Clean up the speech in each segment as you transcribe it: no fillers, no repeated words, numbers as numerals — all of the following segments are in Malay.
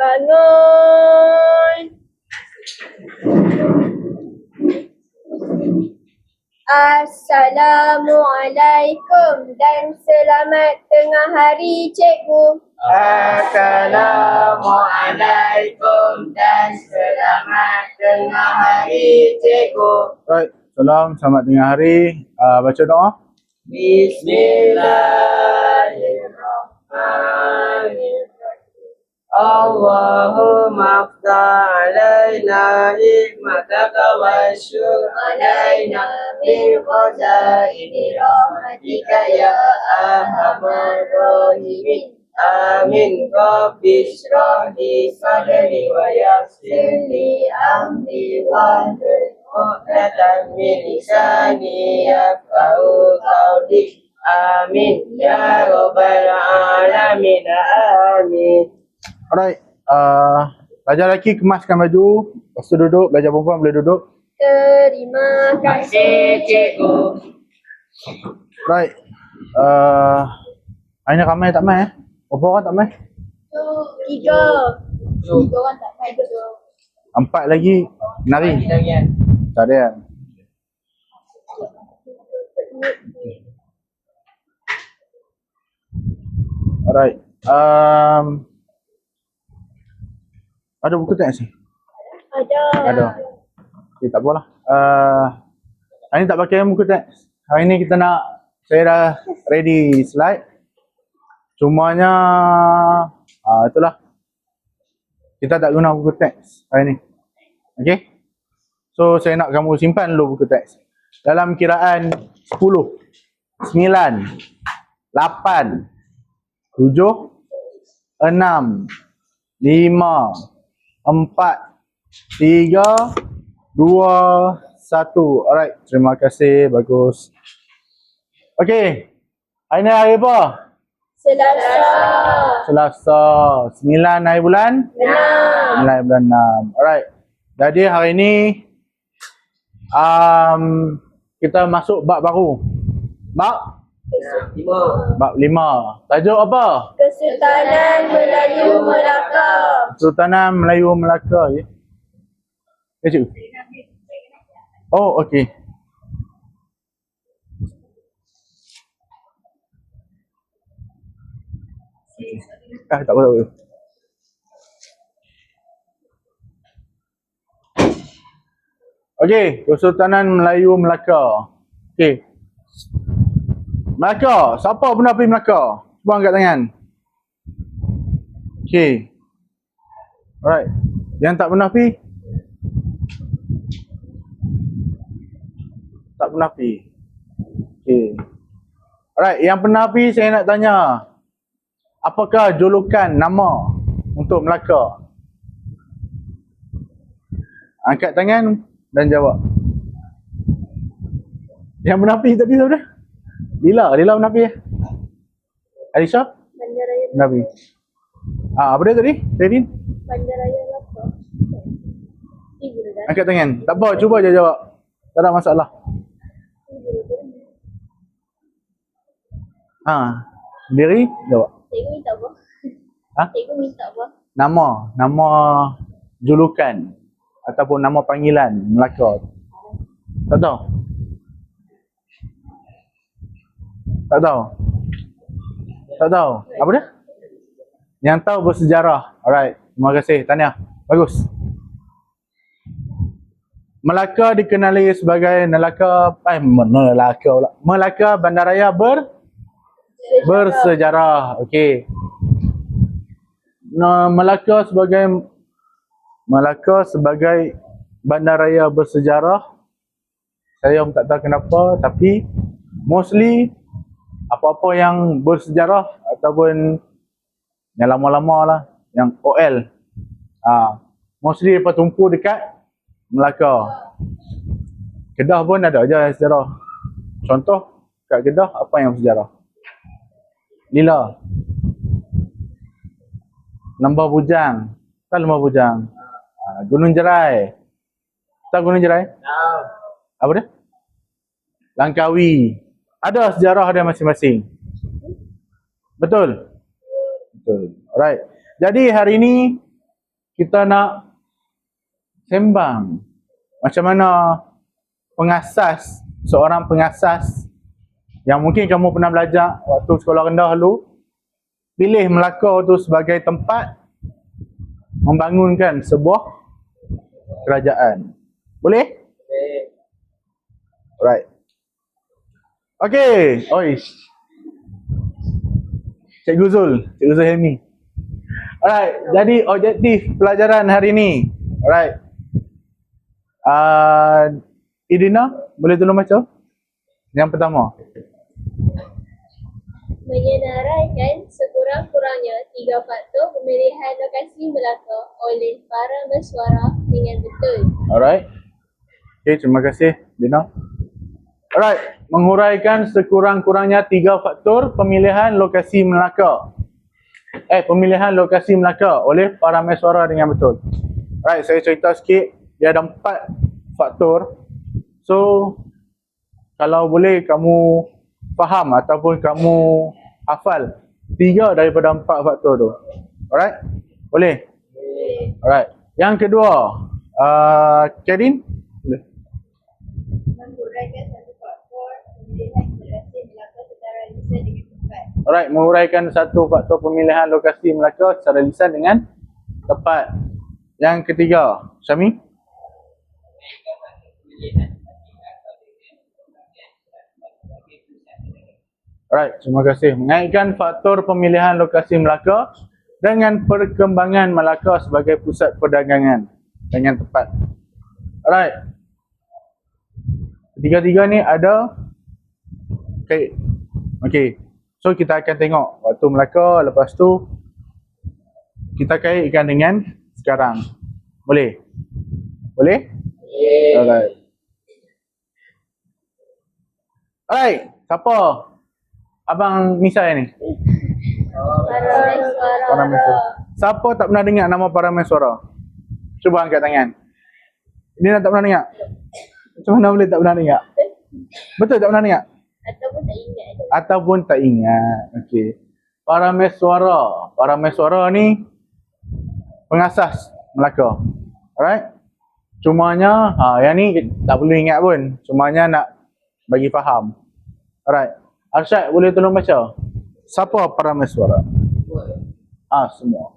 bangun. Assalamualaikum dan selamat tengah hari cikgu. Assalamualaikum dan selamat tengah hari cikgu. Right, salam, selamat tengah hari. Baca doa. Bismillahirrahmanirrahim. Allahumma aftah alaina hikmataka wa syur alaina min khazaini rahmatika ya arhamar rahimin. Amin. Rabbi shrah li sadri wa yassir li amri wahlul 'uqdatam min lisani yafqahu qawli. Amin ya rabbal alamin. Amin. Alright, pelajar lelaki kemaskan baju. Lepas tu duduk, pelajar perempuan boleh duduk. Terima kasih Cikgu. Right, hari ni ramai tak mai Berapa orang tak mai? Tiga orang tak main duduk. 4 lagi nari. Tak ada kan? Alright, ada buku teks ni? Ada. Okay, tak apalah. Hari ni tak pakai buku teks. Hari ni kita nak, saya dah ready slide. Cumanya, itulah. Kita tak guna buku teks hari ni. Okay? So, saya nak kamu simpan dulu buku teks. Dalam kiraan 10, 9, 8, 7, 6, 5, 4, 3, 2, 1. Alright, terima kasih. Bagus. Okay. Hari ni hari apa? Selasa. 9 hari bulan? 6. 9 hari bulan 6. Alright. Jadi hari ni kita masuk bab baru. Bab 5. Tajuk apa? Kesultanan Melayu Melaka. Kesultanan Melayu Melaka, ya. Ya, cikgu. Oh, okey. Tak apa. Okey, Kesultanan Melayu Melaka. Okey. Melaka, siapa pernah pergi Melaka? Cuba angkat tangan. Okey. Alright. Yang tak pernah pergi? Tak pernah pergi. Okey. Alright, yang pernah pergi saya nak tanya. Apakah julukan nama untuk Melaka? Angkat tangan dan jawab. Yang pernah pergi tadi siapa dia? Lila pernah pergi. Alisha? Bandaraya Pernah pergi. Apa dia tadi? Tadi? Bandaraya Melaka. Angkat tangan. Tak apa, cuba je jawab. Tak ada masalah. Sendiri jawab. Cikgu minta apa? Cikgu minta apa? Nama julukan ataupun nama panggilan Melaka. Tak tahu? Tak tahu? Tak tahu? Apa dia? Yang tahu bersejarah. Alright, terima kasih. Tahniah. Bagus. Melaka dikenali sebagai Melaka bandaraya bersejarah. Okey. Melaka sebagai bandaraya bersejarah. Saya pun tak tahu kenapa, tapi mostly apa-apa yang bersejarah ataupun yang lama-lama lah, yang OL, mostly mereka tumpu dekat Melaka. Kedah pun ada je sejarah. Contoh kat Kedah apa yang bersejarah? Lila, Lembah Bujang. Tak Lembah Bujang. Gunung Jerai. Tak Gunung Jerai? Apa dia? Langkawi. Ada sejarah dia masing-masing. Betul? Betul. Alright. Jadi hari ni kita nak sembang macam mana seorang pengasas yang mungkin kamu pernah belajar waktu sekolah rendah dulu, pilih Melaka tu sebagai tempat membangunkan sebuah kerajaan. Boleh? Alright. Okay. Cikgu Zul Helmi. Alright, jadi objektif pelajaran hari ni. Alright. Idina, boleh tolong baca? Yang pertama. Menyenaraikan sekurang-kurangnya 3 faktor pemilihan lokasi Melaka oleh para mesuara dengan betul. Alright. Okay, terima kasih Dina. Alright, menguraikan sekurang-kurangnya 3 faktor pemilihan lokasi Melaka. Pemilihan lokasi Melaka oleh para mesuara dengan betul. Alright, saya cerita sikit. Dia ada 4 faktor. So, kalau boleh kamu faham ataupun kamu hafal 3 daripada 4 faktor tu. Alright? Boleh? Alright. Yang kedua, Karin? Boleh. Menguraikan satu faktor pemilihan lokasi Melaka secara lisan dengan tepat. Alright, menguraikan satu faktor pemilihan lokasi Melaka secara lisan dengan tepat. Yang ketiga, Syami? Alright, terima kasih. Mengaitkan faktor pemilihan lokasi Melaka dengan perkembangan Melaka sebagai pusat perdagangan dengan tepat. Alright. Tiga-tiga ni ada kait. Okay. So kita akan tengok waktu Melaka, lepas tu kita kaitkan dengan sekarang. Boleh? Boleh? Alright. Alright, siapa? Abang Misai ni. Para mesuara. Siapa tak pernah dengar nama para mesuara? Cuba angkat tangan. Ini nak tak pernah dengar? Macam mana boleh tak pernah dengar? Betul tak pernah dengar? Ataupun tak ingat. Ataupun tak ingat. Okey. Para mesuara. Para mesuara ni pengasas Melaka. Alright? Cumanya, yang ni tak perlu ingat pun. Cumanya nak bagi faham. Alright. Arsyad, boleh tolong baca? Siapa para mesuara? Semua.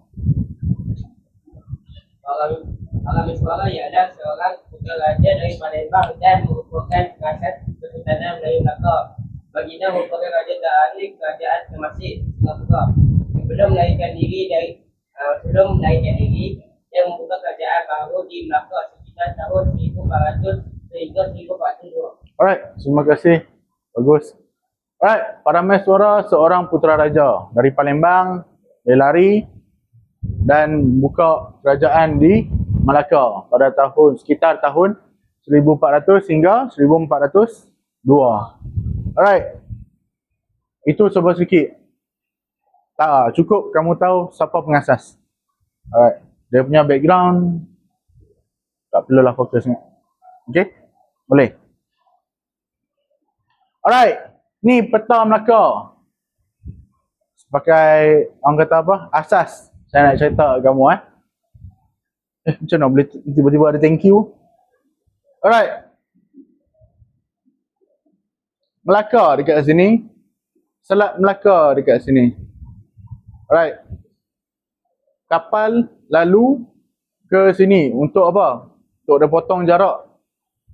Para mesuara ialah seorang putera raja dari Palembang dan merupakan pengasas Kesultanan Melayu Melaka. Baginda merupakan raja terakhir kerajaan Temasek, Singapura. Sebelum melahirkan diri, dia membuka kerajaan baru di Melaka sekitar tahun 1400 sehingga 1402. Alright, terima kasih. Bagus. Alright, para mesuara seorang putera raja dari Palembang, dia lari dan buka kerajaan di Melaka pada sekitar tahun 1400 hingga 1402. Alright. Itu sebab sikit. Tak cukup kamu tahu siapa pengasas. Alright. Dia punya background tak perlulah fokus sangat. Okey? Boleh. Alright. Ni peta Melaka. Sebagai orang kata apa? Asas. Saya nak cerita kat kamu macam mana boleh tiba-tiba ada thank you? Alright. Melaka dekat sini. Selat Melaka dekat sini. Alright. Kapal lalu ke sini. Untuk apa? Untuk dia potong jarak.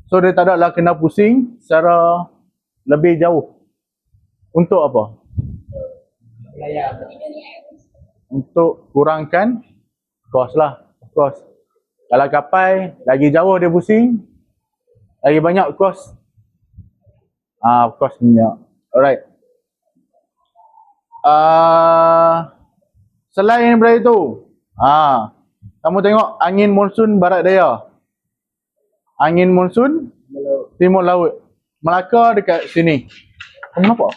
So dia tak ada lah kena pusing secara lebih jauh. Untuk apa? Untuk kurangkan kos lah. Kos. Kalau kapal lagi jauh dia pusing, lagi banyak kos. Kos minyak. Alright. Selain daripada itu, kamu tengok angin monsun barat daya. Angin monsun timur laut. Melaka dekat sini. Kamu nampak?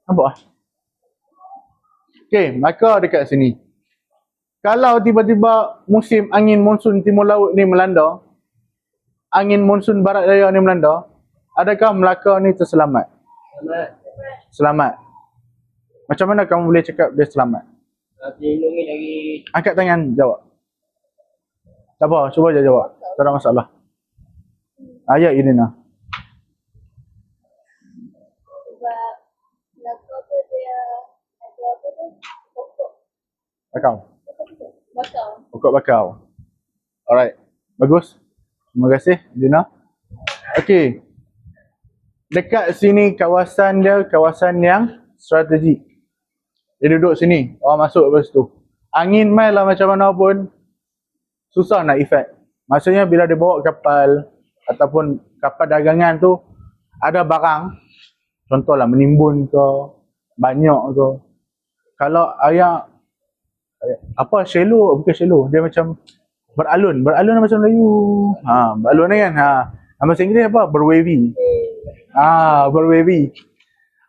Nampak? Okey, Melaka dekat sini. Kalau tiba-tiba musim angin monsun timur laut ni melanda, angin monsun barat daya ni melanda, adakah Melaka ni terselamat? Selamat. Macam mana kamu boleh cakap dia selamat? Dilindungi dari Angkat tangan, jawab. Tak apa, cuba je jawab. Tak ada masalah. Ayat ini nah. Sebab Melaka tu dia ada apa tu? Pokok. Bakau. Bakau. Pokok bakau. Alright. Bagus. Terima kasih, Dina. Okey. Dekat sini kawasan dia kawasan yang strategik. Dia duduk sini. Orang masuk lepas tu. Angin mai lah macam mana pun susah nak efek. Maksudnya bila dia bawa kapal ataupun kapal dagangan tu ada barang, contohlah menimbun ke, banyak ke. Kalau ayah apa shallow, bukan shallow, dia macam beralun macam Melayu. Beralun ni kan. Nama bahasa Inggeris apa? Berwavy. Berwavy.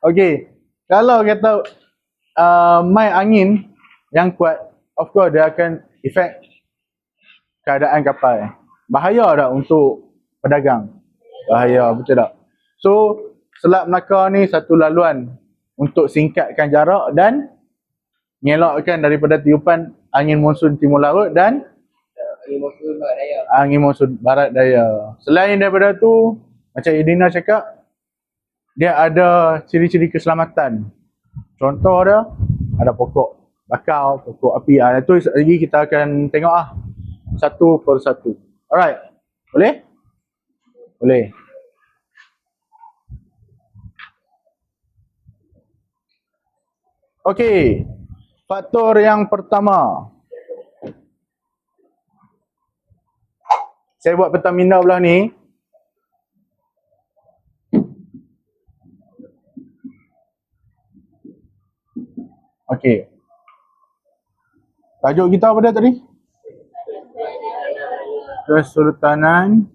Okey. Kalau kata mai angin yang kuat, of course dia akan efek keadaan kapal. Bahaya tak untuk pedagang? Bahaya, betul tak? So, Selat Melaka ni satu laluan untuk singkatkan jarak dan mengelakkan daripada tiupan angin monsun timur laut dan angin monsun barat daya. Selain daripada tu, macam Edina cakap, dia ada ciri-ciri keselamatan. Contoh dia, ada pokok bakau, pokok api. Itu lagi kita akan tengok satu persatu. Alright. Boleh? Boleh. Okey. Faktor yang pertama. Saya buat Pertamina belah ni. Okey. Tajuk kita apa dia tadi? Kesultanan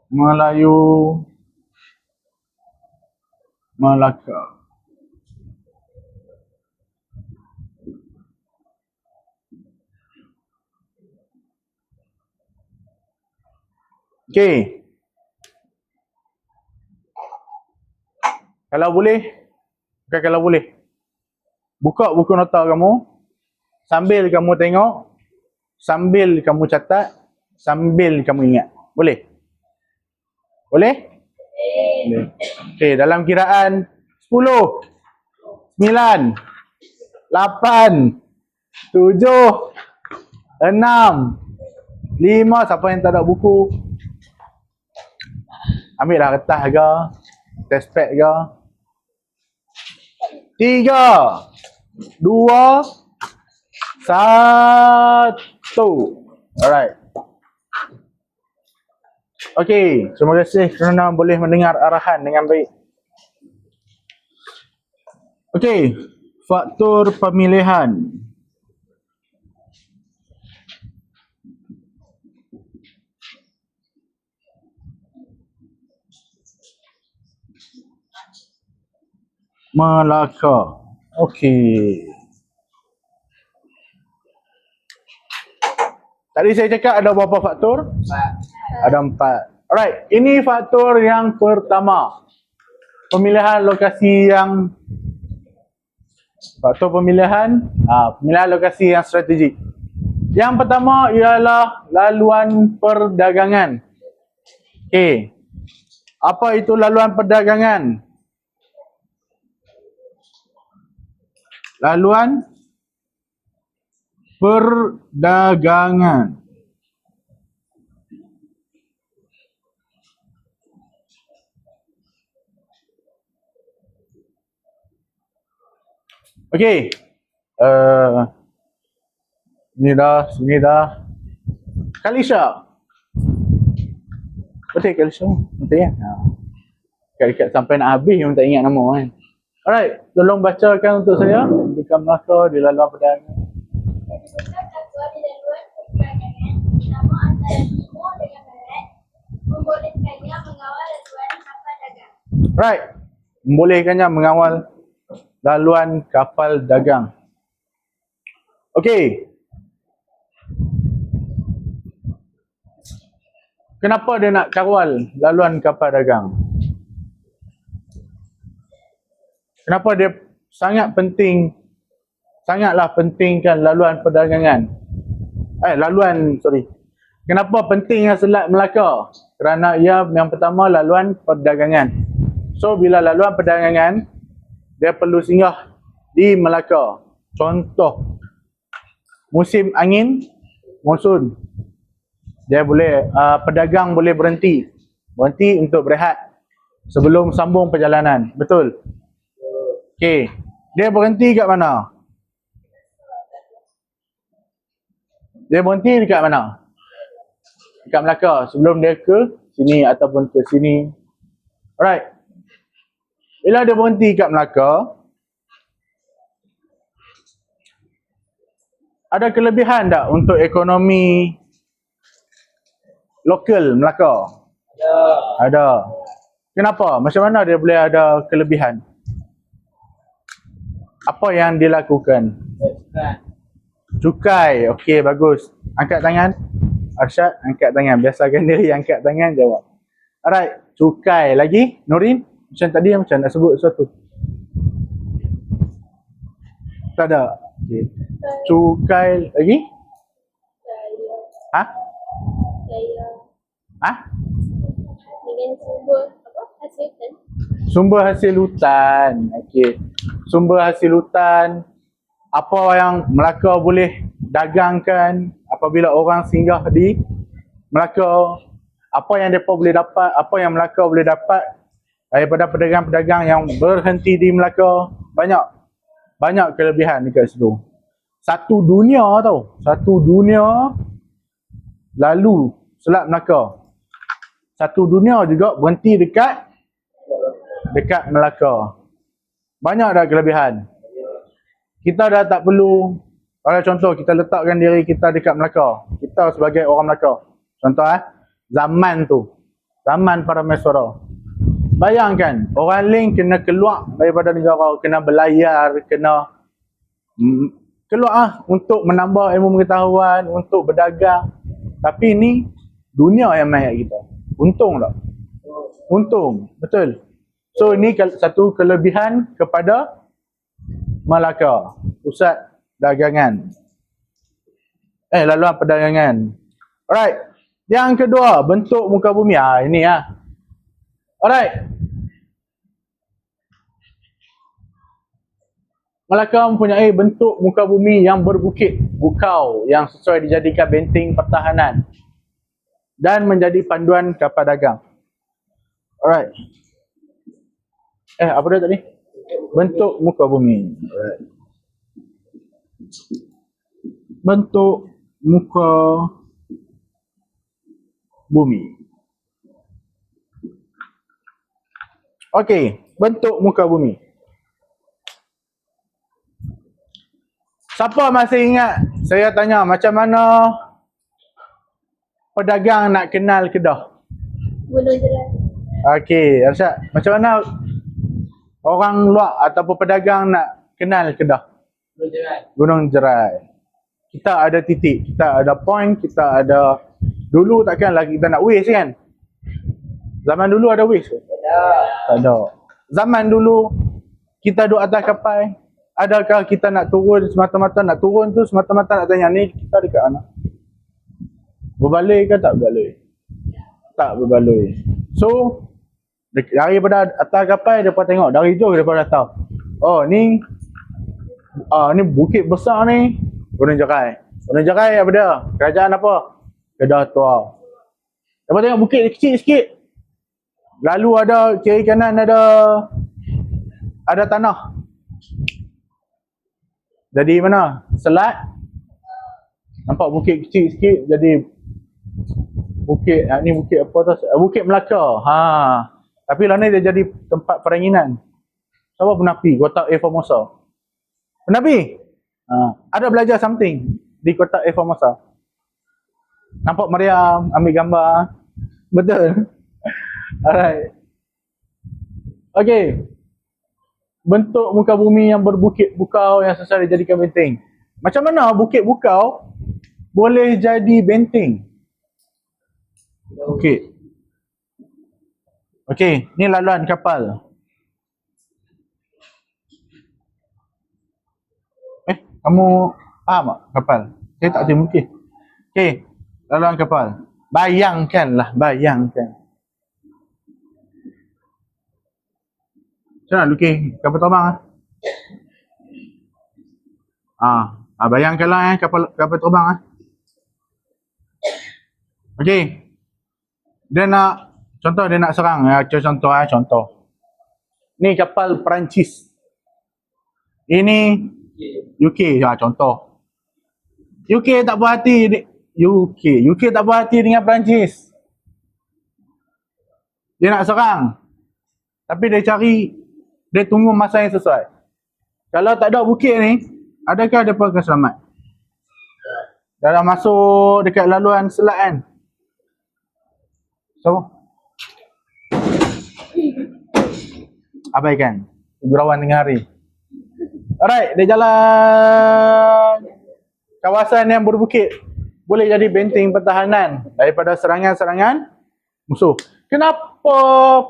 Melayu Melaka. Okey. Kalau boleh, bukan kalau boleh, buka buku nota kamu, sambil kamu tengok, sambil kamu catat, sambil kamu ingat. Boleh? Boleh? Boleh. Okey, dalam kiraan 10, 9, 8, 7, 6, 5, siapa yang tak ada buku? Ambil dah kertas ke, test pad ke. 3, 2, 1. Alright. Okey, terima kasih kerana boleh mendengar arahan dengan baik. Okey, faktor pemilihan. Melaka. Okey. Tadi saya cakap ada berapa faktor? 4. Ada 4. Alright, ini faktor yang pertama. Pemilihan lokasi yang pemilihan lokasi yang strategik. Yang pertama ialah laluan perdagangan. Okey. Apa itu laluan perdagangan? Laluan perdagangan. Okey. Sini dah. Kalisha. Betul Kalisha? Betul ya? Dekat sampai nak habis yang tak ingat nama kan. Alright, tolong bacakan untuk saya. Bukan Melaka di laluan perdagangan. Right, membolehkannya mengawal laluan kapal dagang. Okey. Kenapa dia nak kawal laluan kapal dagang? Kenapa dia sangatlah pentingkan laluan perdagangan? Laluan, sorry. Kenapa pentingnya Selat Melaka? Kerana ia yang pertama laluan perdagangan. So bila laluan perdagangan, dia perlu singgah di Melaka. Contoh, musim angin, monsun. Dia boleh, pedagang boleh berhenti untuk berehat sebelum sambung perjalanan. Betul? Okey. Dia berhenti kat mana? Dia berhenti dekat mana? Dekat Melaka. Sebelum dia ke sini ataupun ke sini. Alright. Bila dia berhenti kat Melaka, ada kelebihan tak untuk ekonomi lokal Melaka? Ada. Kenapa? Macam mana dia boleh ada kelebihan? Apa yang dilakukan? Cukai. Okey, bagus. Angkat tangan. Arsyad, angkat tangan. Biasakan diri angkat tangan, jawab. Alright. Cukai. Lagi? Nurin? Macam tadi macam nak sebut sesuatu. Tak ada. Okay. Cukai. Lagi? Ha? Ha? Dengan sumber apa? Hasil hutan. Sumber hasil hutan. Okey. Sumber hasil hutan. Apa yang Melaka boleh dagangkan apabila orang singgah di Melaka? Apa yang mereka boleh dapat? Apa yang Melaka boleh dapat daripada pedagang-pedagang yang berhenti di Melaka? Banyak kelebihan dekat situ. Satu dunia tau. Satu dunia lalu Selat Melaka. Satu dunia juga berhenti dekat Melaka. Banyak dah kelebihan. Kita dah tak perlu, kalau contoh kita letakkan diri kita dekat Melaka. Kita sebagai orang Melaka. Contoh zaman tu. Zaman para Meswara. Bayangkan, orang lain kena keluar daripada negara, kena berlayar, kena keluar untuk menambah ilmu pengetahuan, untuk berdagang. Tapi ni dunia yang main kat kita. Untung tak? Untung, betul. So ini satu kelebihan kepada Melaka, pusat dagangan. Laluan perdagangan. Alright. Yang kedua, bentuk muka bumi. Ini Alright. Melaka mempunyai bentuk muka bumi yang berbukit, bukau yang sesuai dijadikan benteng pertahanan dan menjadi panduan kapal dagang. Alright. Apa dia tadi? Bentuk muka bumi. Alright. Bentuk muka bumi. Okey, bentuk muka bumi. Siapa masih ingat saya tanya macam mana pedagang nak kenal Kedah? Gunung Jerai. Okey, Arsyad, macam mana orang luar ataupun pedagang nak kenal Kedah? Gunung Jerai. Kita ada titik, kita ada point, kita ada. Dulu takkan lagi kita nak waste kan? Zaman dulu ada waste ke? Tak ada. Zaman dulu kita duduk atas kapal, adakah kita nak turun semata-mata nak turun tu semata-mata nak tanya ni kita dekat mana? Berbaloi ke tak berbaloi? Tak berbaloi. So daripada atas kapal depa tengok dari jauh depa dah tahu. Oh ni ni bukit besar ni, Gunung Jerai. Gunung Jerai apa dia? Kerajaan apa? Kedah Tua. Depa tengok bukit kecil sikit. Lalu ada kiri kanan ada tanah. Jadi mana? Selat. Nampak bukit kecil sikit jadi bukit, ni bukit apa tu? Bukit Melaka. Tapi lah ni dia jadi tempat peranginan. Siapa pernah pergi Kotak A Formosa? Pernah pergi? Ada belajar something di Kotak A Formosa. Nampak meriam, ambil gambar. Betul. Alright. Okay. Bentuk muka bumi yang berbukit bukau yang sesuai dijadikan benteng. Macam mana bukit bukau boleh jadi benteng? Okey. Okey, ni laluan kapal. Kamu faham tak kapal? Saya tak tahu mungkin. Okey, laluan kapal. Bayangkanlah, bayangkan. Macam mana lukis kapal terbang bayangkanlah kapal terbang Okey. Dia nak serang contoh. Ni kapal Perancis. Ini UK contoh. UK tak puas hati tak puas hati dengan Perancis. Dia nak serang. Tapi dia tunggu masa yang sesuai. Kalau tak ada bukit ni, adakah dia akan selamat? Dah masuk dekat laluan selat kan? So, abaikan gurauan tengah hari. Alright, dia jalan kawasan yang berbukit. Boleh jadi benteng pertahanan daripada serangan-serangan musuh. Kenapa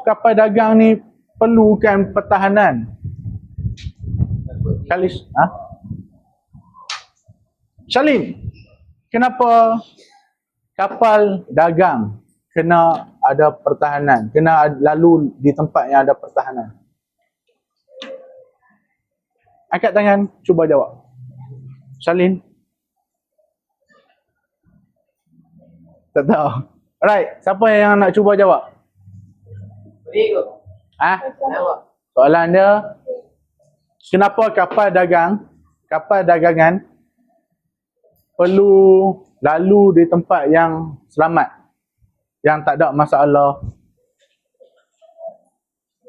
kapal dagang ni perlukan pertahanan? Shalin, kenapa kapal dagang kena ada pertahanan? Kena lalu di tempat yang ada pertahanan? Angkat tangan, cuba jawab. Shalin? Tak tahu. Alright, siapa yang nak cuba jawab? Boleh ke? Soalan dia, kenapa kapal dagangan perlu lalu di tempat yang selamat, yang tak ada masalah,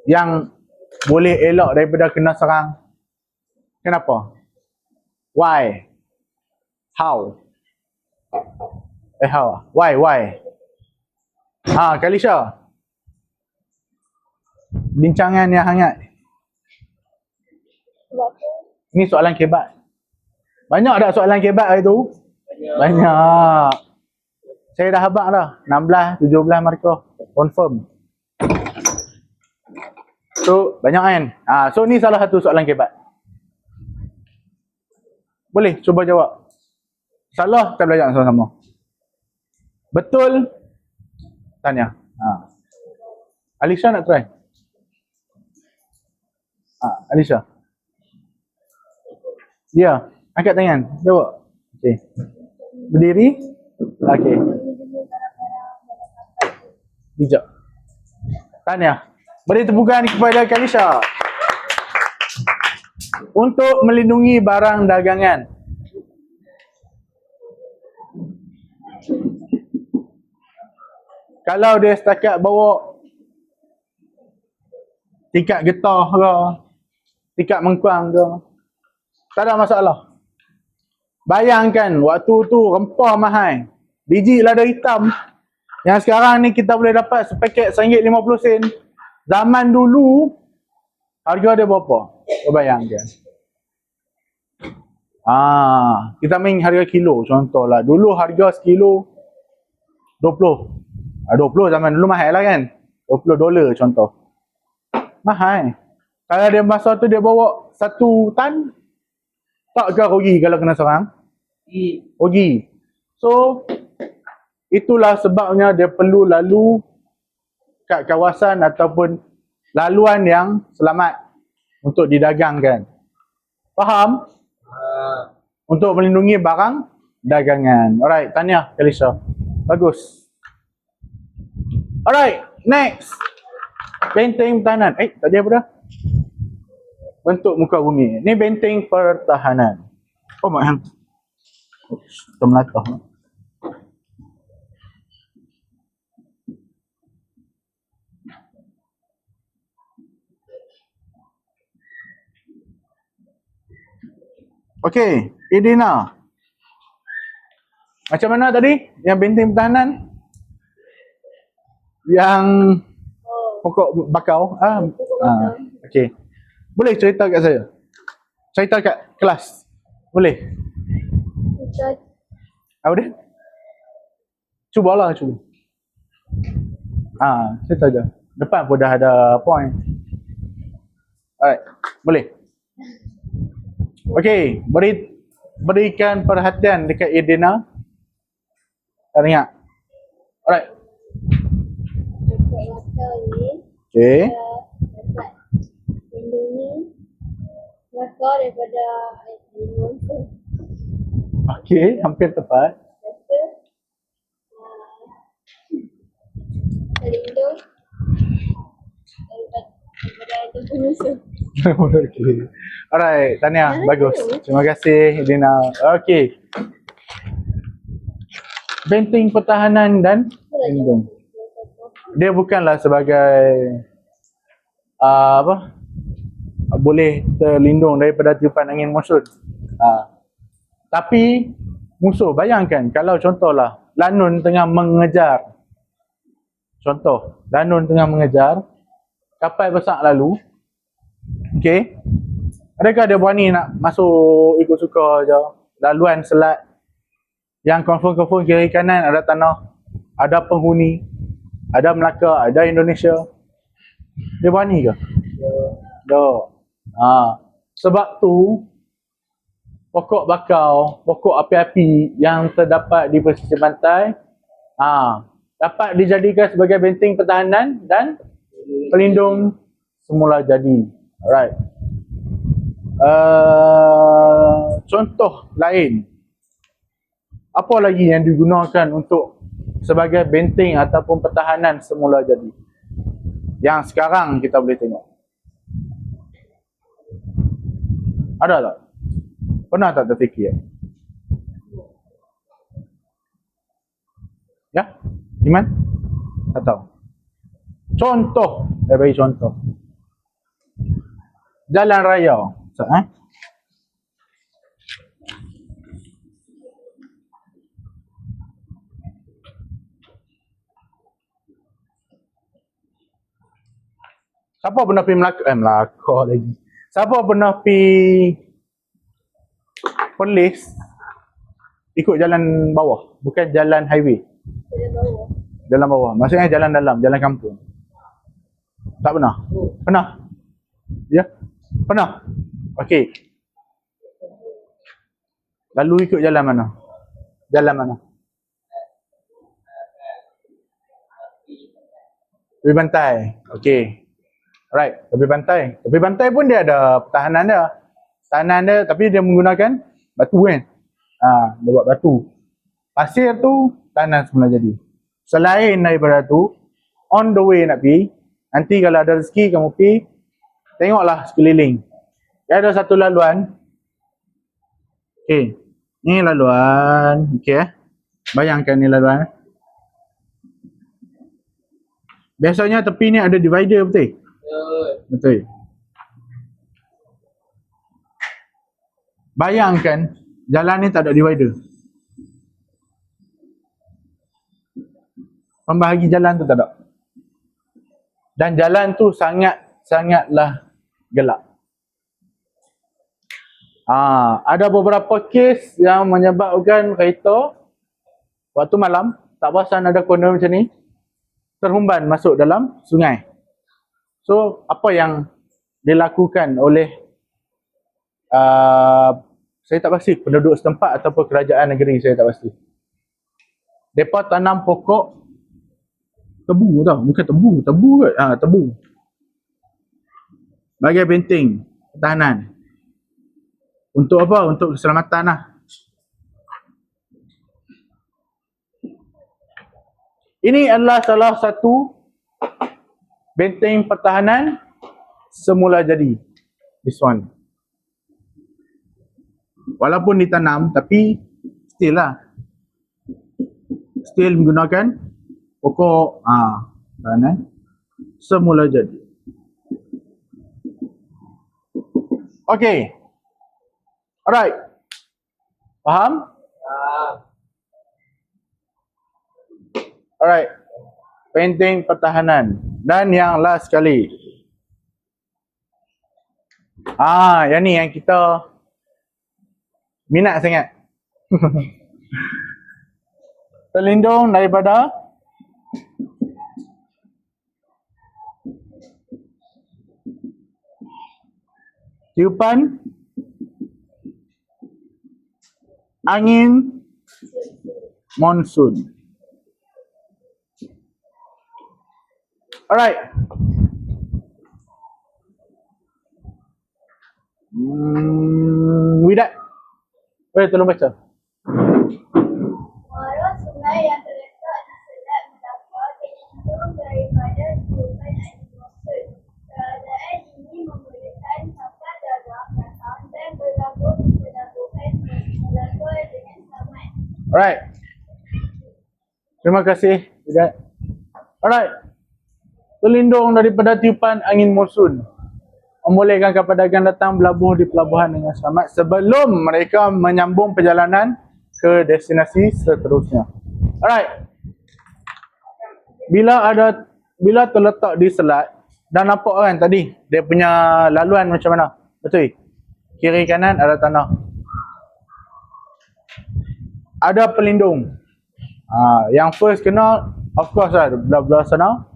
yang boleh elak daripada kena serang? Kenapa? Why? How? Why? Kalisha. Bincangan yang hangat. Ni soalan kebat. Banyak tak soalan kebat hari tu? Banyak. Saya dah habaq dah. 16, 17 markah. Confirm. So, banyak kan? So ni salah satu soalan kebat. Boleh cuba jawab. Salah, kita belajar sama-sama. Betul? Tanya. Alisha nak try? Alisha. Dia, angkat tangan. Jawab. Okey. Berdiri. Okey. Bijak. Tanya. Beri tepukan kepada Kalisha. Untuk melindungi barang dagangan. Kalau dia setakat bawa tikat getah ke, tikat mengkuang ke, tak ada masalah. Bayangkan waktu tu rempah mahal. Biji lada hitam yang sekarang ni kita boleh dapat sepaket RM1.50. Zaman dulu harga dia berapa? Bayangkan. Kita main harga kilo contohlah. Dulu harga sekilo 20. 20 zaman dulu mahal lah kan. $20 contoh. Mahal. Kalau dia masa tu dia bawa 1 tan, takkah rugi kalau kena serang? Rugi. So, itulah sebabnya dia perlu lalu kat kawasan ataupun laluan yang selamat untuk didagangkan. Faham? Untuk melindungi barang dagangan. Alright, tahniah Kalisha. Bagus. Alright, next. Benteng pertahanan. Tak ada apa dah? Bentuk muka bumi. Ni benteng pertahanan. Oh, mak hang. Kita melata. Okey, Idina. Macam mana tadi? Yang benteng pertahanan? Yang pokok bakau. Okey. Boleh cerita kat saya? Cerita kat kelas. Boleh? Apa dia? Cubalah, cuba. Cerita je. Depan pun dah ada point. Alright, boleh. Okey, berikan perhatian dekat Idina. Tak ingat? Alright. Dekat mata ni, Okay. dapat lindungi Melaka daripada monster. Okay, hampir tepat. Lepas tu, terlindung daripada musuh. Okay. Alright, Tania, bagus. Terima kasih, Dina. Okay. Benteng pertahanan dan lindung. Dia bukanlah sebagai apa? Boleh terlindung daripada tiupan angin musuh. Tapi musuh, bayangkan kalau contohlah Lanun tengah mengejar. Contoh, Lanun tengah mengejar, kapal besar lalu. Okey. Adakah dia berani nak masuk ikut suka je? Laluan selat yang confirm kiri kanan ada tanah, ada penghuni, ada Melaka, ada Indonesia. Dia berani ke? Tak. Sebab tu pokok bakau, pokok api-api yang terdapat di pesisir pantai dapat dijadikan sebagai benteng pertahanan dan pelindung semula jadi. Alright. Contoh lain, apa lagi yang digunakan untuk sebagai benteng ataupun pertahanan semula jadi yang sekarang kita boleh tengok? Ada tak? Pernah tak terfikir? Ya? Iman? Tak tahu. Contoh, saya bagi contoh. Jalan raya. Siapa pernah pergi Melaka lagi? Siapa pernah pergi Perlis ikut jalan bawah, bukan jalan highway? Jalan bawah. Maksudnya jalan dalam, jalan kampung. Tak pernah? Pernah? Ya? Pernah? Okey. Lalu ikut jalan mana? Jalan mana? Tepi pantai. Okey. Alright, tepi pantai. Tepi pantai pun dia ada pertahanan dia. Pertahanan dia tapi dia menggunakan batu kan. Dia buat batu. Pasir tu tanah semula jadi. Selain daripada tu, on the way nak pergi, nanti kalau ada rezeki kamu pergi, tengoklah sekeliling. Dia ada satu laluan. Okey. Ni laluan. Okey Bayangkan ni laluan. Biasanya tepi ni ada divider, betul? Betul. Bayangkan jalan ni tak ada divider. Pembahagi jalan tu tak ada. Dan jalan tu sangatlah gelap. Ada beberapa kes yang menyebabkan kereta waktu malam, tak perasan ada corner macam ni, terhumban masuk dalam sungai. So, apa yang dilakukan oleh saya tak pasti penduduk setempat ataupun kerajaan negeri, saya tak pasti. Mereka tanam pokok tebu tau, bukan tebu kot, tebu. Bagai benteng pertahanan. Untuk apa? Untuk keselamatan lah. Ini adalah salah satu benteng pertahanan semula jadi. This one. Walaupun ditanam tapi still lah. Still menggunakan pokok pertahanan semula jadi. Okay. Alright. Faham? Alright. Benteng pertahanan. Dan yang last sekali. Yang ni yang kita minat sangat. Terlindung daripada tiupan angin monsun. Alright. Widat. Boleh tolong baca. Muara sungai yang terletak di Selat Melaka terhindung daripada tiupan angin monsun. Keadaan ini membolehkan kapal dagang datang dan berlabuh di pelabuhan Melaka dengan selamat. Alright. Terima kasih, Widat. Alright. Terlindung daripada tiupan angin monsun. Membolehkan kapal dagang datang berlabuh di pelabuhan dengan selamat sebelum mereka menyambung perjalanan ke destinasi seterusnya. Alright. Bila terletak di selat, dah nampak kan tadi dia punya laluan macam mana? Betul? Kiri kanan ada tanah. Ada pelindung. Yang first kena of course lah belah-belah sana.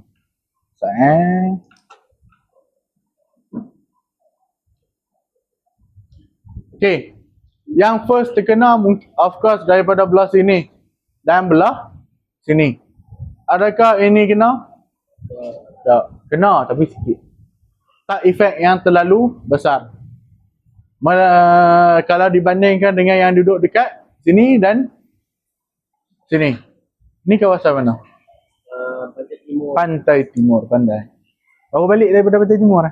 Okay. Yang first terkena of course daripada belah sini dan belah sini. Adakah ini kena? Tak. Kena tapi sikit. Tak efek yang terlalu besar. Kalau dibandingkan dengan yang duduk dekat sini dan sini. Ni kawasan mana? Pantai Timur. Pantai Timur, pandai. Baru balik daripada Pantai Timur.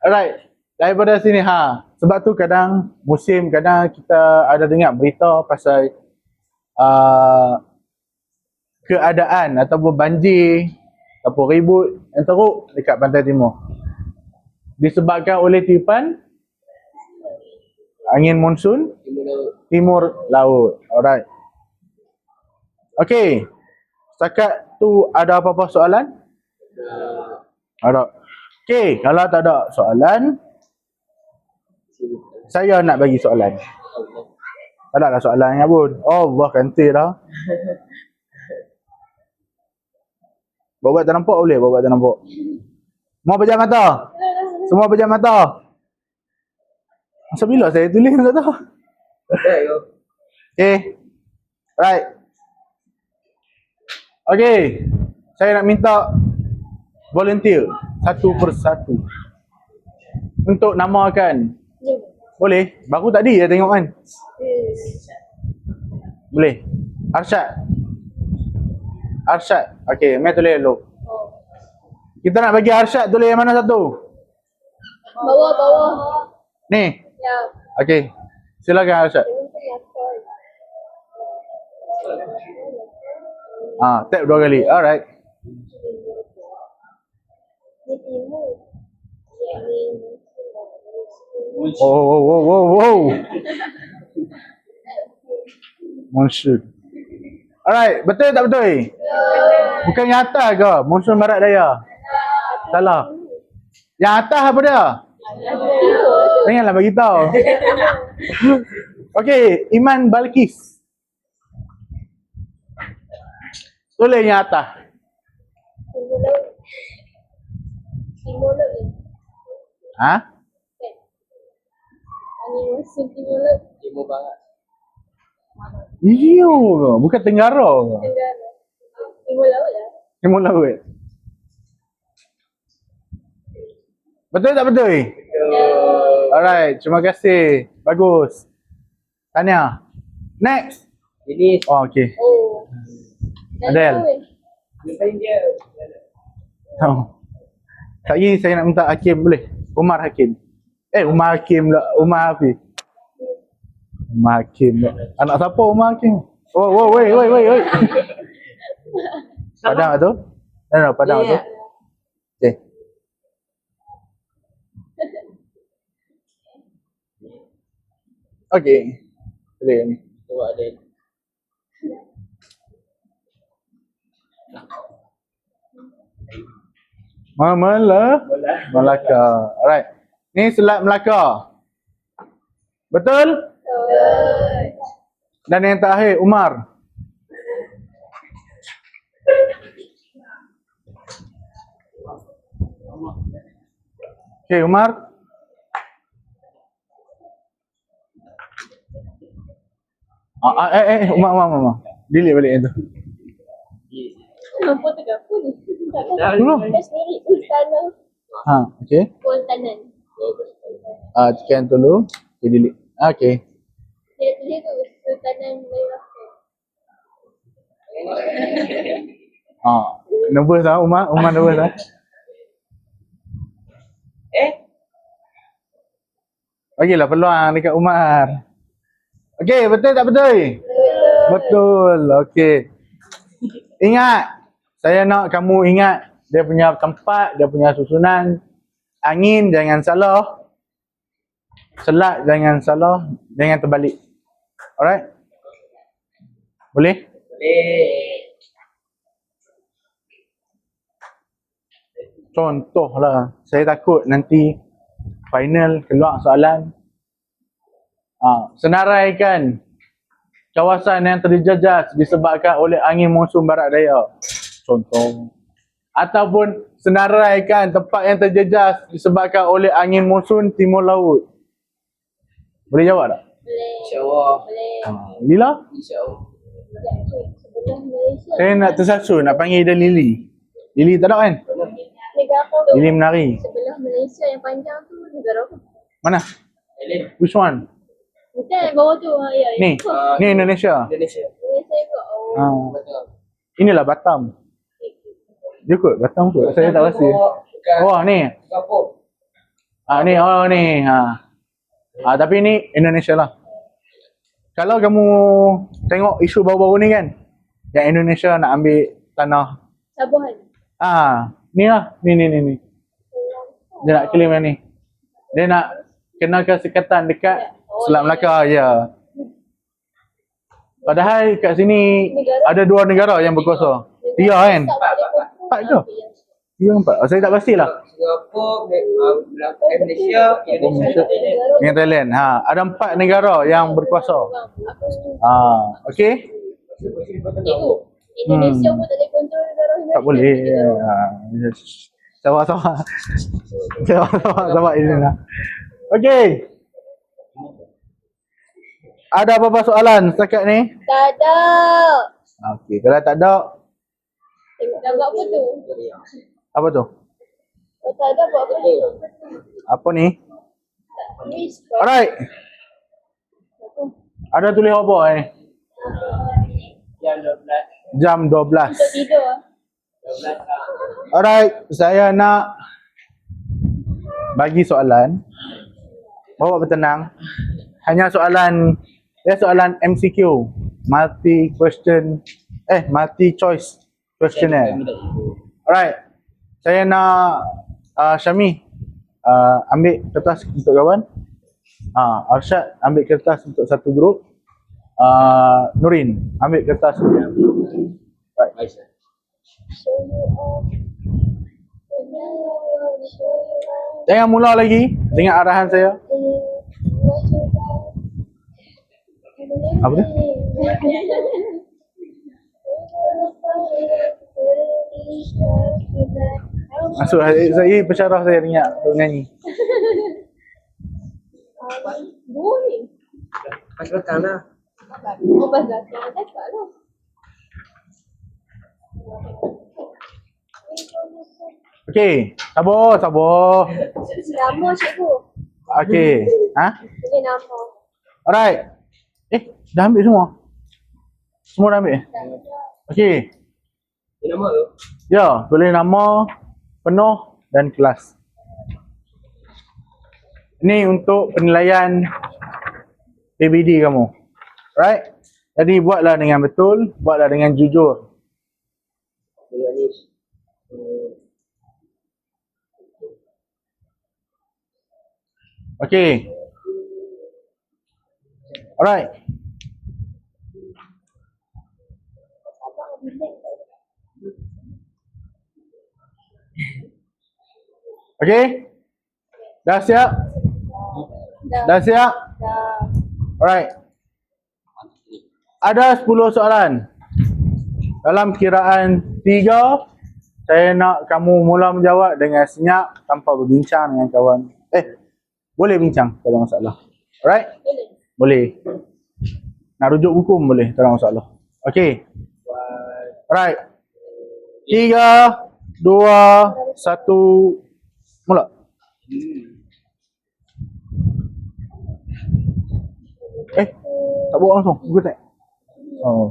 Alright. Daripada sini sebab tu kadang musim kadang kita ada dengar berita pasal keadaan ataupun banjir ataupun ribut yang teruk dekat Pantai Timur. Disebabkan oleh tiupan angin monsun timur laut. Alright. Okey. Setakat tu ada apa-apa soalan? Ada. Okey, kalau tak ada soalan, saya nak bagi soalan. Tak ada lah soalan yang pun. Allah kantil dah. Bawa tak nampak boleh? Bawa tak nampak. Semua pejam mata. Semua pejam mata. Masa bila saya tulis tak tahu. Okay. Right. Okay. Saya nak minta volunteer satu persatu untuk namakan. Boleh? Baru tadi saya tengok kan. Boleh. Arsyad. Arsyad. Okay, mai tulis dulu. Kita nak bagi Arsyad tulis yang mana satu? Bawah. Ni. Ya. Okay. Silakan Arsyad. Tap 2 kali. Alright. Di timur. Oh. Monsun. Alright, betul tak betul? Bukan yang atas ke? Monsun barat daya. Salah. Yang atas apa dia? Janganlah bagi tahu. Okey, Iman Balkis. Tulis yang atas. Timur laut. Angin monsun timur laut. Timur Barat. Iyo, bukan Tenggara ke? Tenggara. Timur laut lah. Timur laut. Betul tak betul? Alright, terima kasih. Bagus. Tanya. Next. Ini Oh, okey. Oh. Adel. India. Lagi saya nak minta Hakim boleh? Umar Hakim. Umar Hakim lah. Umar Hafiz. Umar Hakim lah. Anak siapa Umar Hakim? Oh, woi. Padang tu? No, Padang tu. Okay. Okay. Boleh ni. Coba ada. Melaka. Alright. Ni Selat Melaka. Betul? Dan yang terakhir Umar. Okay, Umar. Umar. Delete balik yang tu. Nampak tegak pun ni. Dulu. Ada sendiri Sultanah Ha, okey. Sultanan. Tekan dulu. Okay, delete. Okey. Dia tulis tu Sultanan Melaka. Nervous lah Umar. Umar nervous lah. Bagilah peluang dekat Umar. Okey, betul tak betul? Betul. Okey. Ingat, saya nak kamu ingat dia punya tempat, dia punya susunan. Angin jangan salah. Selat jangan salah, jangan terbalik. Alright? Boleh? Contohlah, saya takut nanti final keluar soalan. Senaraikan kawasan yang terjejas disebabkan oleh angin monsun barat daya. Contoh. Ataupun senaraikan tempat yang terjejas disebabkan oleh angin monsun timur laut. Boleh jawab tak? Boleh. InsyaAllah. Boleh. Lila? InsyaAllah. Sebelah Malaysia. Saya nak tersasul nak panggil dia Lily. Lily tak ada kan? Negara apa? Lily menari. Sebelah Malaysia yang panjang tu negara apa? Mana? Ellen. Which one? Bukan bawah tu. Ya. Ni. Ni Indonesia. Indonesia. Malaysia juga. Oh. Betul. Inilah Batam. Dia kot Batam kot. Saya tak pasti. Oh ni. Singapura. Ni ni. Tapi ni Indonesia lah. Kalau kamu tengok isu baru-baru ni kan, yang Indonesia nak ambil tanah. Sabuhan. Ni lah. Ni. Dia nak claim yang ni. Dia nak kenakan sekatan dekat Selat Melaka. Ya. Padahal kat sini ada 2 negara yang berkuasa. 3 kan? 4 ke? 3 4. Saya tak pastilah. Singapura, Malaysia, Indonesia, Thailand. Dengan Thailand. Ada 4 negara yang berkuasa. Okey? Indonesia pun tak boleh kontrol negara Indonesia. Tak boleh. Sabar. Sabar ini lah. Okey. Ada apa-apa soalan setakat ni? Tak ada. Okey, kalau tak ada, Dah buat apa tu? apa tu? Oh, tak ada buat apa tu? Apa ni? Tulis. Alright. Ada tulis apa ni? Jam 12. Untuk tidur. Alright, saya nak bagi soalan. Bawa bertenang. Hanya soalan MCQ, multi choice questionnaire. Alright. Saya nak Syami ambil kertas untuk kawan. Arsyad ambil kertas untuk satu grup. Nurin ambil kertas. Right. Jangan mula lagi dengan arahan saya. Apa dia? Masuk saya pensyarah saya ingat untuk nyanyi. Boleh. Pasal tanah. Oh, pasal tak cakap lah. Okey, sabar. Nama cikgu. Okey. Boleh nama. Alright. Dah ambil semua? Semua dah ambil? Okey. Ini nama tu? Ya, tulis nama, penuh dan kelas. Ini untuk penilaian PBD kamu. Right? Jadi buatlah dengan betul, buatlah dengan jujur. Okey. Alright. Okey? Dah siap? Dah siap? Dah. Alright. Ada 10 soalan. Dalam kiraan 3, saya nak kamu mula menjawab dengan senyap tanpa berbincang dengan kawan. Boleh bincang, tak ada masalah. Alright? Boleh. Nak rujuk buku pun boleh, tak ada masalah. Okey. Alright. 3, 2, 1, mula. Tak bawa langsung. Buku tak? Oh.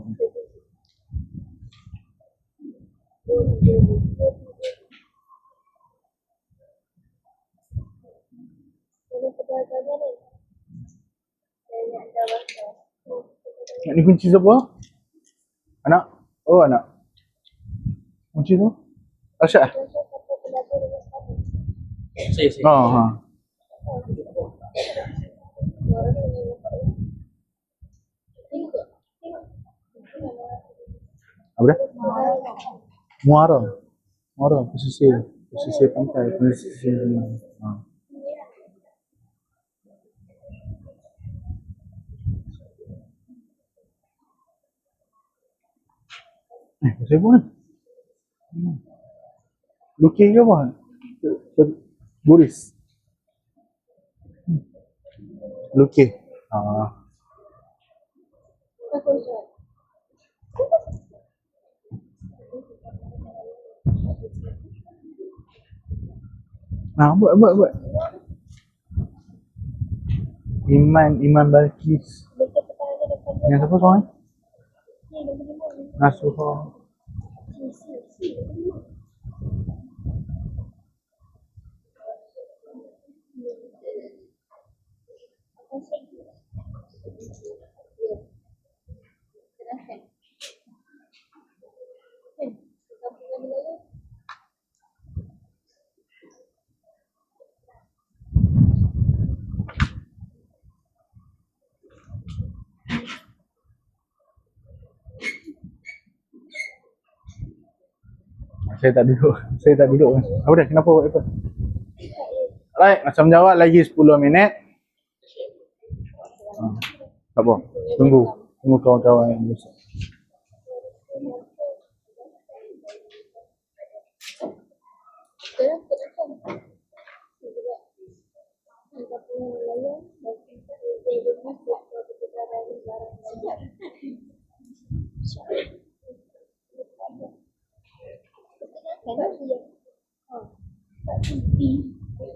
Nak ni kunci siapa? Anak? Oh, anak. Kunci tu? Arsyad? Saya. Oh, ha. Apa dah? Muara. Muara, posisi pantai, posisi ha. Saya pun ni. Lukis ke apa? Buris. Lukis. Ha. Nah, buat. Iman Balkis. Yang siapa seorang? Nasuha. Saya tak duduk kan. Apa dah? Kenapa buat apa? Alright, macam jawab lagi 10 minit. Tak apa. Tunggu kawan-kawan yang besar.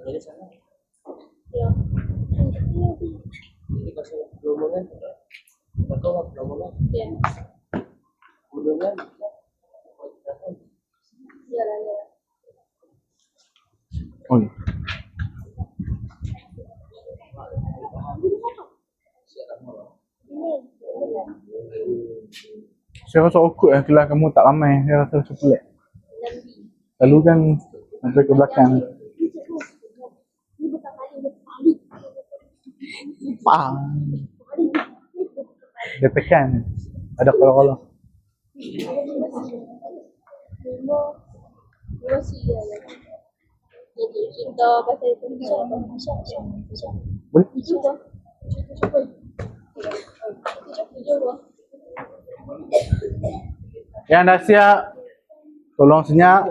Jadi sana. Jadi pasal gelombongan. Betul tak gelombongan? Ya. Gelombongan. Ya. Oh, ya. Saya rasa awkward lah kelas kamu tak ramai. Saya rasa macam pelik. Lalu kan sampai ke belakang. Pang. Dia tekan. Ada kalau-kalau. Boleh? Yang dah siap, tolong senyap.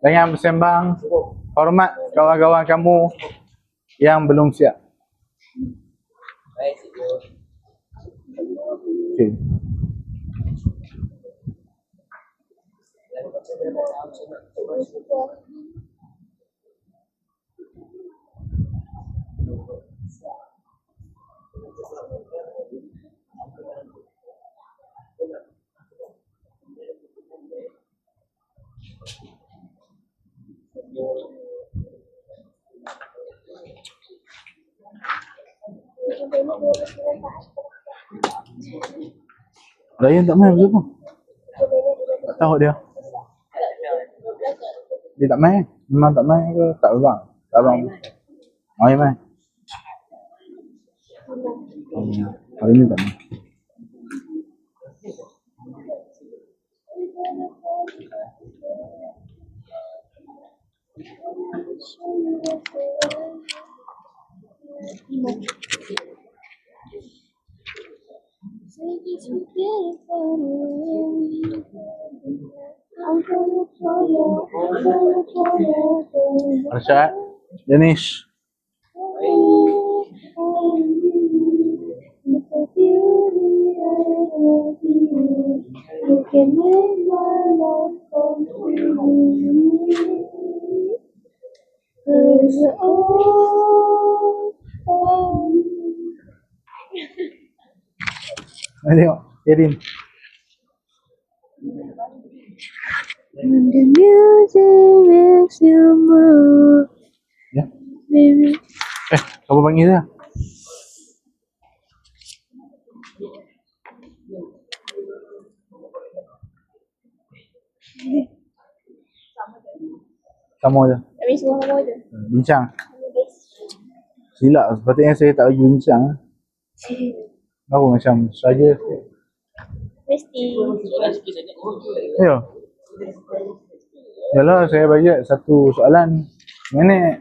Jangan bersembang. Hormat kawan-kawan kamu yang belum siap. Baik, cikgu. Okay. Ryan tak main macam tu. Tak tahu dia. Dia tak main. Memang tak main ke? Tak abang. Tak abang. Main. Hari ni tak main. Arsyad, Danish. Nak tengok. Erin. When the music makes you move, Ya. baby. Apa panggil dia? Sama je. Kami semua sama je. Bincang. Silap. Sepatutnya saya tak bagi bincang. Apa macam saja. Mesti. Soalan sikit saja. Ya. Yalah, saya bagi satu soalan. Mana?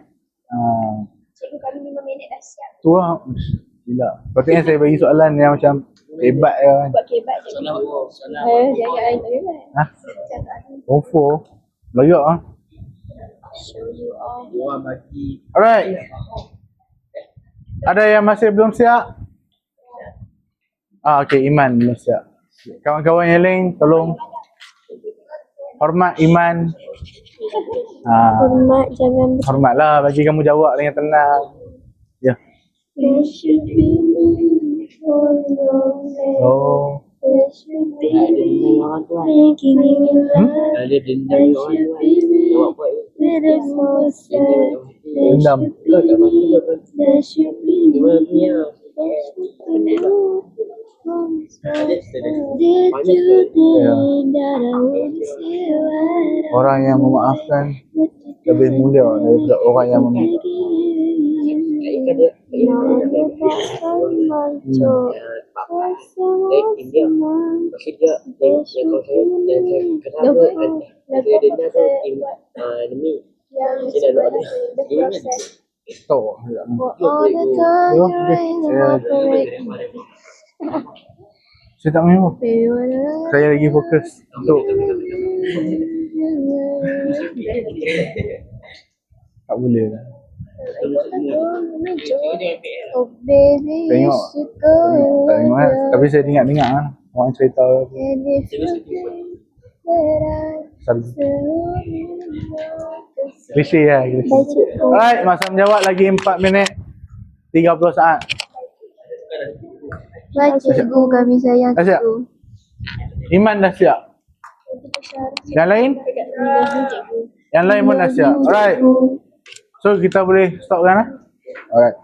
Cikgu kami 5 minit dah siap. Tu lah. Gila. Sepatutnya saya bagi soalan yang macam hebat kan. Buat kebat je. Soalan apa? Soalan Jangan air tak kebat. Ha? Cakap ni. Confo. Layak ah. Show you all. orang bagi Alright. Ada yang masih belum siap? Okey, Iman belum siap. Kawan-kawan yang lain tolong hormat Iman. Hormat, jangan Hormatlah, bagi kamu jawab dengan tenang. Ya. There should be me for long day. Oh. There should be me making you laugh. ada dendam There dengan orang should tu kan. be me Jawab buat beautiful sad. There Dendam. there should be me. Gimana punya? There should be me. Ada cerita dia. Did you think that I would see you right up? Orang yang memaafkan lebih mulia daripada orang yang meminta. Kayaknya dia India. Mesti dia kalau saya kenapa kan dia dendam tu tim enemy. Sini ada ada. Ini Tu. All the time Yo, you're in the operating. Saya tak mahu. Baby, wanna Saya lagi fokus untuk tak boleh lah. Oh baby, you Tengok. should go. Tak tengok kan. Tapi saya dengar lah. Orang cerita And if you think that I selalu. still know this. Klise lah. Klise. Alright, masa menjawab lagi 4 minit 30 saat. Baik cikgu, kami sayang Dah siap? cikgu. Iman dah siap. Yang lain? Yang lain pun dah siap. Alright. So kita boleh stop kan lah? Alright.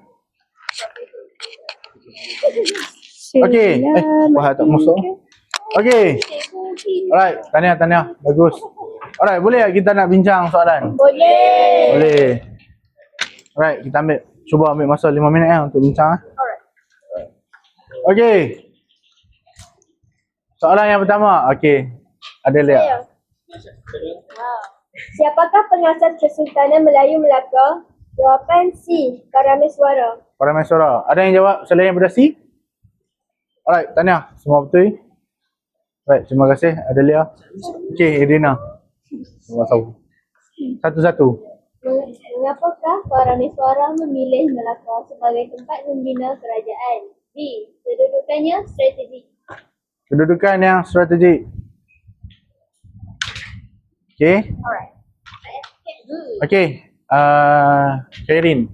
Okay. Wah tak masuk. Okay. Alright. Tahniah. Bagus. Alright. Boleh tak kita nak bincang soalan? Boleh. Boleh. Alright. Kita cuba ambil masa 5 minit untuk bincang. Alright. Okay. Soalan yang pertama. Okay. Adelia. Siapakah pengasas Kesultanan Melayu Melaka? Jawapan C. Parameswara. Parameswara. Ada yang jawab selain daripada C? Alright, tahniah. Semua betul. Alright, terima kasih Adelia. Okay, Irina. Semua tahu. Satu-satu. Mengapakah Parameswara memilih Melaka sebagai tempat membina kerajaan? B. Kedudukannya strategik. Kedudukan yang strategik. Okay. Alright. Okay. Kairin.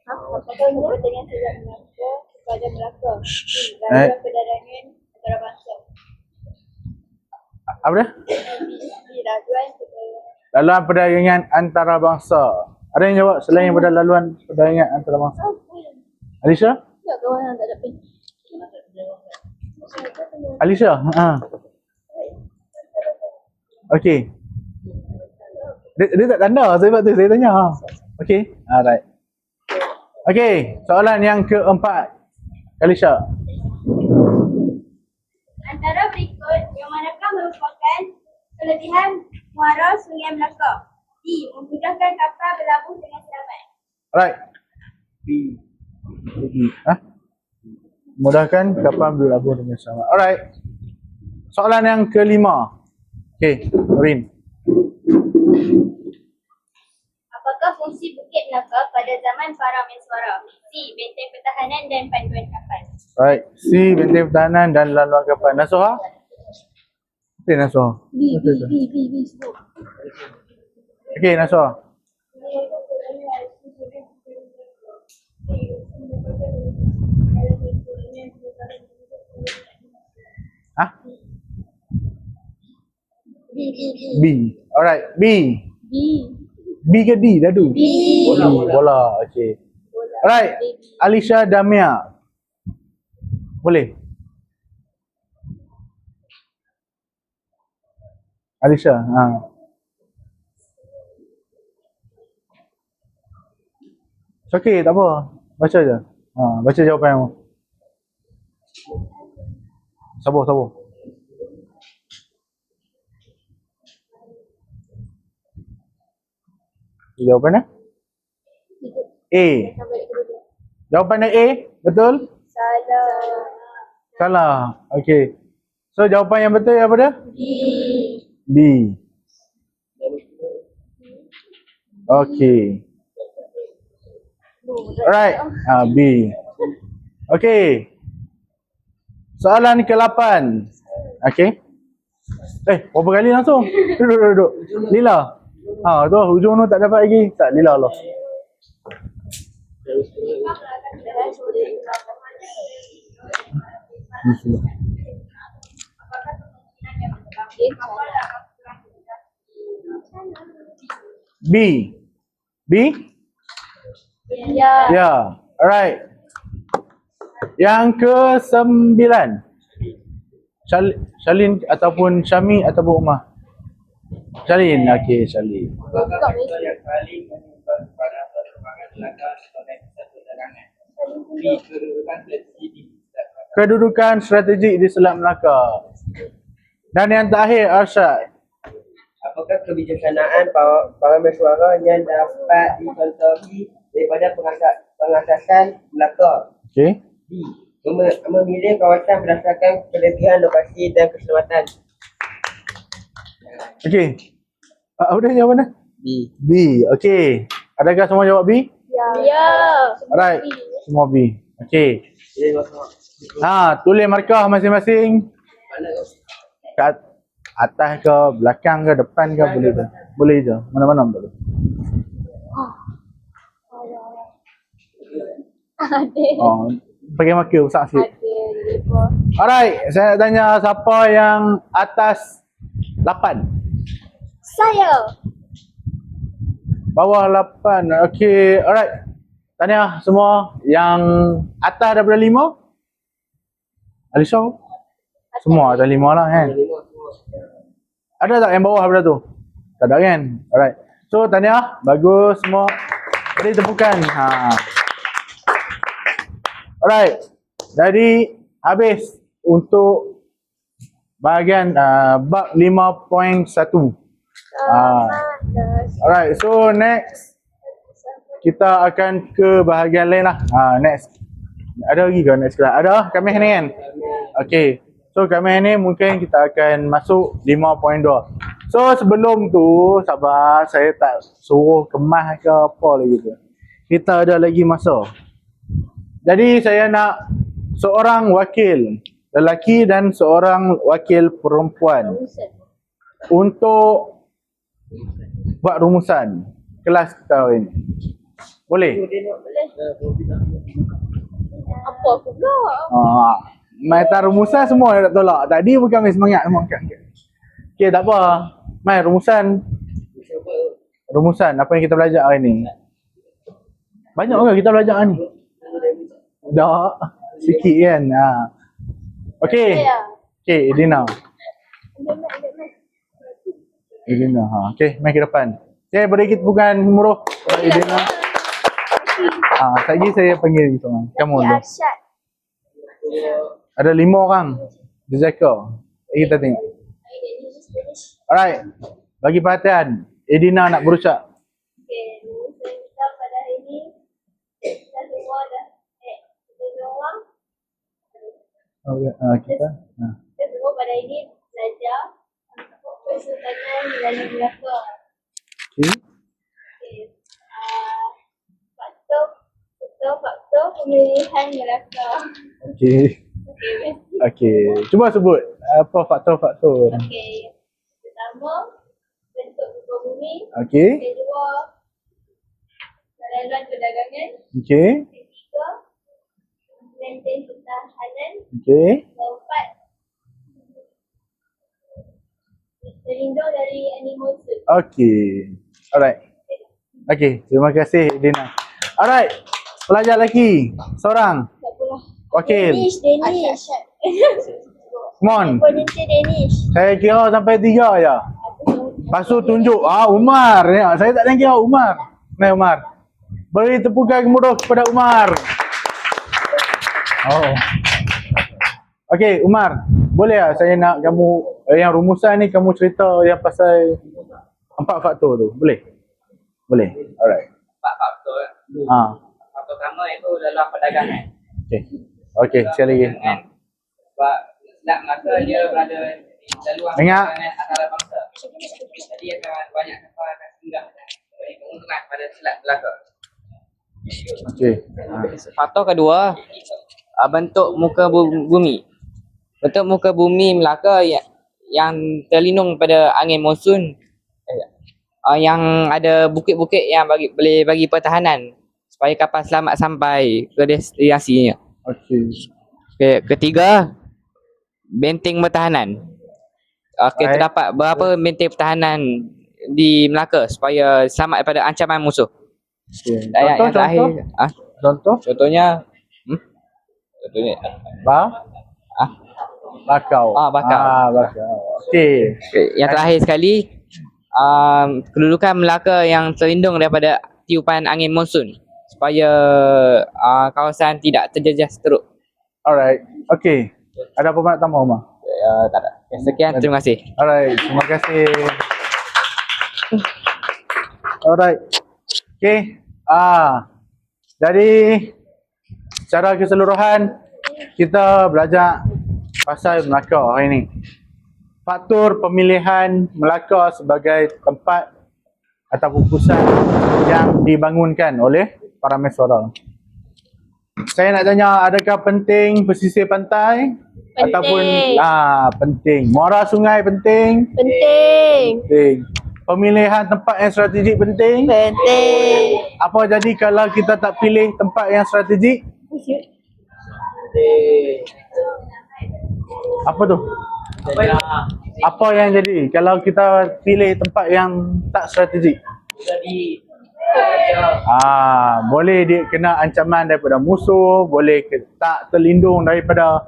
Apakah kepentingan sejak Melaka kepada Melaka? Eh. Laluan perdagangan antarabangsa. Apa dia? Laluan perdagangan antarabangsa. Ada yang jawab selain daripada laluan perdagangan antarabangsa? Alisha? Tak kawan yang tak ada pen. Alisha? Okay. Dia tak tanda sebab tu saya tanya. Okay. Alright. Okay. Soalan yang keempat. Alisha. Antara berikut yang manakah merupakan kelebihan muara Sungai Melaka? D. Memudahkan kapal berlabuh dengan selamat. Alright. Mudahkan kapal berlabuh dengan selamat. Alright. Soalan yang kelima. Okay. Rin. Apakah fungsi Bukit Melaka pada zaman Parameswara? C. Benteng pertahanan dan panduan kapal. Alright. C. Benteng pertahanan dan laluan kapal. Nasuha? Okay, Nasuha. B. Sebut. Okay, Nasuha. B. Alright, B. B. B ke D dah tu? B. Bola. Okay. Alright, Alisha Damia. Boleh? Alisha, It's okay, tak apa. Baca je. Baca jawapan kamu. Sabar. Jawapannya? A. Jawapannya A, betul? Salah. Okay. So jawapan yang betul apa dia? B. Okay. Alright. B. Okay. Soalan ke-8. Okay. Berapa kali langsung? Duduk. Lila. Tu hujung tu tak dapat lagi. Tak, Lila lah. B. B? Ya. Alright. Yang ke-9. Shalin ataupun Syami ataupun Umar? Shalin. Okay, Shalin. Apakah faktor yang paling menyumbang kepada perkembangan belakang atau naik satu dagangan? B. Kedudukan strategi Kedudukan strategik di selat Melaka. di Selat Melaka. Dan yang terakhir, Arsyad. Apakah kebijaksanaan parameter suara yang dapat dicontohi daripada pengasasan Melaka? Okay. B. Memilih kawasan berdasarkan kelebihan lokasi dan keselamatan. Okay. Udah jawapan dah? B. B. Okay. Adakah semua jawab B? Ya. Alright. Semua B. Okay. Tulis markah masing-masing. Kat atas ke, belakang ke, depan ke, boleh je. Boleh je. Mana-mana boleh. Pakai marker besar sikit. Alright. Saya nak tanya siapa yang atas 8? Saya. Bawah 8. Okay. Alright. Tanya semua yang atas daripada 5. Alisha? Semua atas 5 lah kan? Ada tak yang bawah daripada tu? Tak ada kan? Alright. So tanya. Bagus semua. Beri tepukan. Alright. Jadi habis untuk bahagian bab 5.1. Alright. So next kita akan ke bahagian lain lah. Next. Ada lagi ke next kelas? Ada Khamis ni kan? Okay. So Khamis ni mungkin kita akan masuk 5.2. So sebelum tu sabar, saya tak suruh kemas ke apa lagi tu. Kita ada lagi masa. Jadi saya nak seorang wakil lelaki dan seorang wakil perempuan untuk buat rumusan kelas kita hari ni. Boleh? Apa pula? Mai tak rumusan semua nak tolak. Tadi pun kami semangat semua kan. Okey, tak apa. Mai rumusan. Rumusan apa yang kita belajar hari ni? Banyak ke kita belajar hari ni? Dah sikit kan. Okey. Okey, Edina. Edina. Okey, mai ke depan. Saya beri kita bukan muruh Edina. Lagi saya panggil gitu. Kamu tu. Arsyad. Ada 5 orang. Jazaka. Kita tengok. Alright. Bagi perhatian. Edina nak berucap. Okay, saya kita pada hari ini kita semua dah kita orang Kita. kita semua pada hari ini belajar Kesultanan Melayu Melaka. Okay. Faktor pemilihan Melaka. Okay. Okay. Cuba sebut apa faktor-faktor. Okay. Pertama, bentuk muka bumi. Okay. Kedua, laluan perdagangan. Okay. Ketiga, benteng pertahanan. Okay. Keempat, terlindung dari animal suit. Okey. Alright. Okey, terima kasih Dina. Alright. Pelajar lelaki seorang. Tak apalah. Wakil. Danish. Come on. Volunteer Danish. Saya kira sampai 3 je. Lepas tu tunjuk. Umar. Ya, saya tak ada kira Umar. Ni Umar. Beri tepukan gemuruh kepada Umar. Oh. Okey, Umar. Boleh tak saya nak kamu yang rumusan ni kamu cerita yang pasal 4 faktor tu. Boleh? Boleh. Alright. 4 faktor. Faktor pertama itu dalam perdagangan. Okey. Okey, sekali lagi. Kan? Sebab Selat Melaka dia berada di laluan Ingat. perdagangan antara bangsa. Jadi akan banyak kapal akan singgah beri keuntungan pada Selat Melaka. Okey. Faktor kedua, bentuk muka bumi. Bentuk muka bumi Melaka yang terlindung pada angin monsun, yang ada bukit-bukit yang boleh bagi pertahanan supaya kapal selamat sampai ke destinasinya. Okey. Ketiga, benteng pertahanan. Baik. Terdapat berapa benteng pertahanan di Melaka supaya selamat daripada ancaman musuh. Okay. Yang terakhir, Contoh? contohnya Bakau. Bakau. Bakau. Okey. Yang terakhir sekali, kedudukan Melaka yang terlindung daripada tiupan angin monsun supaya kawasan tidak terjejas teruk. Alright. Okey. Ada apa nak tambah Umar? Tak ada. Sekian, terima kasih. Alright. Terima kasih. Alright. Okey. Jadi secara keseluruhan kita belajar pasal Melaka hari ini. Faktor pemilihan Melaka sebagai tempat ataupun pusat yang dibangunkan oleh para mesora. Saya nak tanya, adakah penting pesisir pantai? Penting. Ataupun penting. Muara sungai penting? Penting. Penting. Pemilihan tempat yang strategik penting? Penting. Apa jadi kalau kita tak pilih tempat yang strategik? Apa tu? Apa yang jadi kalau kita pilih tempat yang tak strategik? Jadi Boleh dia kena ancaman daripada musuh, boleh tak terlindung daripada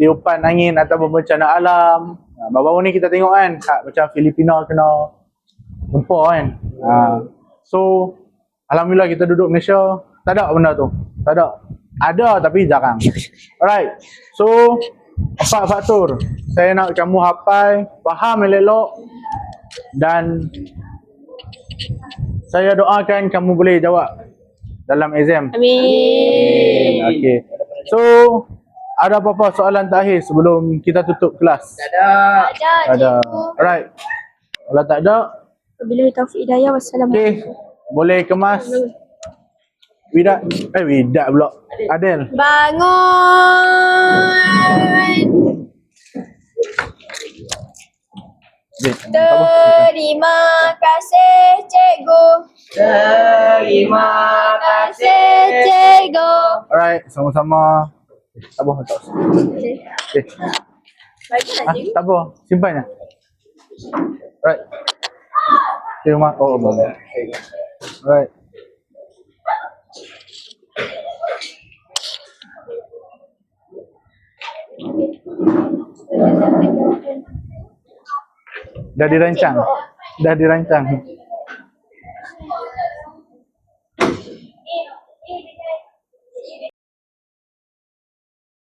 tiupan angin ataupun bencana alam. Baru-baru ni kita tengok kan, macam Filipina kena gempa kan. So alhamdulillah kita duduk Malaysia, tak ada benda tu. Tak ada. Ada tapi jarang. Alright. So 4 faktor. Saya nak kamu hafal, faham elok-elok, dan saya doakan kamu boleh jawab dalam exam. Amin. Okey. So ada apa-apa soalan terakhir sebelum kita tutup kelas? Ada. Alright. Kalau tak ada, Wabillahi taufiq hidayah. Wassalamualaikum. okey. Boleh kemas. Widat pula. Adel. Bangun. Terima kasih cikgu. terima Kasih cikgu. Alright, sama-sama. Tak apa, tak apa. Okay. Tak apa, simpan je. Alright. Terima kasih. Alright. Dah dirancang.